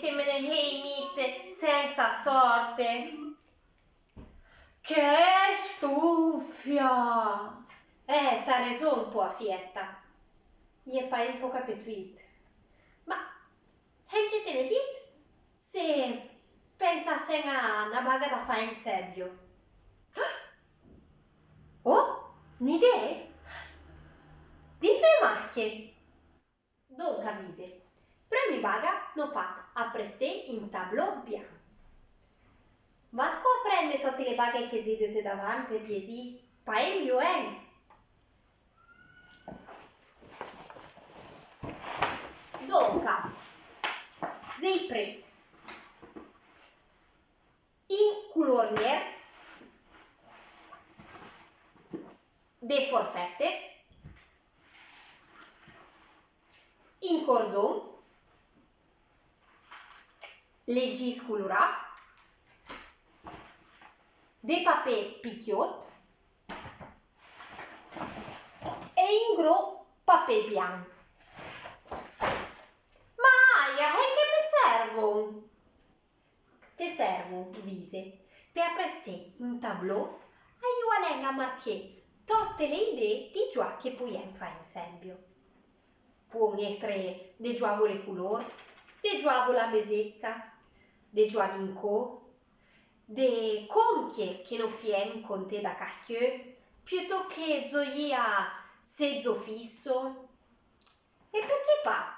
che me ne mit senza sorte. Che stufia! T'ha reso un po' a fietta. Gli è pa un po' capetuit. Ma, che te ne dit? Se pensasse a una baga da fare in sebbio. Oh, un'idea? Dite macchie. Donc avise. Premi baga non fat a prestè in tableau bianco. Vatco a prendere tutte le baghe che zidete davanti per piesi, pa mio Donca, zei pret. In color ner, de forfette, in cordon, legis colorat, de papè picchiot e in gros papè bianco. Ma aia, che mi servono? Te servono, vise, per prestare un tableau a io a marché tutte le idee di già che puoi fare in sembio. Può essere de giuavo le color, de giuavo la mesecca, de giuavo d'inco, de conchie che non fien con te da cacchio, piuttosto che zoia sezzo fisso. E perché pa?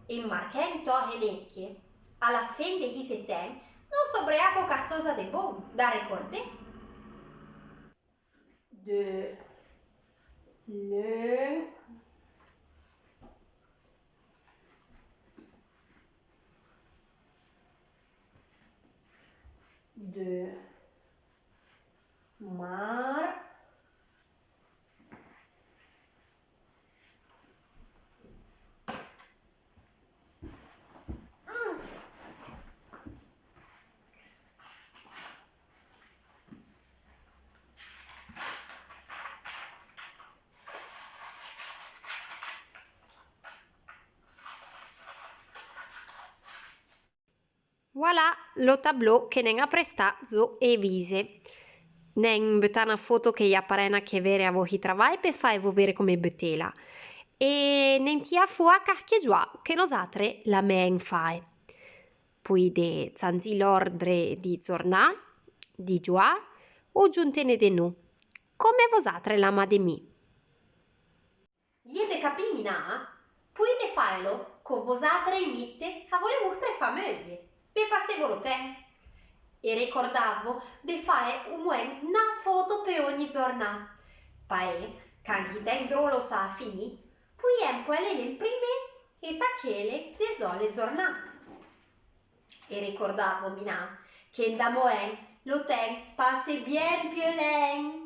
In marchento e necchie, alla fine di chi se ten, non sobriaco cazzosa de bon, da ricordare. De le de mar Voilà lo tableau che ne ha prestato e vise. Ne buttare una foto che gli apparena che vere a voi travai per fare vedere come buttela. E ne tia fuori cacchie già che nosatre la men fai. Poi de zanzi l'ordre di giornà, di già, o giuntene de nu. Come vosatre la ma de mi. Iete capimina? Puite farlo con vosatre e mitte a vole vostre famiglie. Per passevolo te. E ricordavo di fare una foto per ogni giornata. Poi, quando il drolo sa finì, poi un po' le imprime e tacchele le sole giornate. E ricordavo, mina, che da moen lo ten passe bien più len.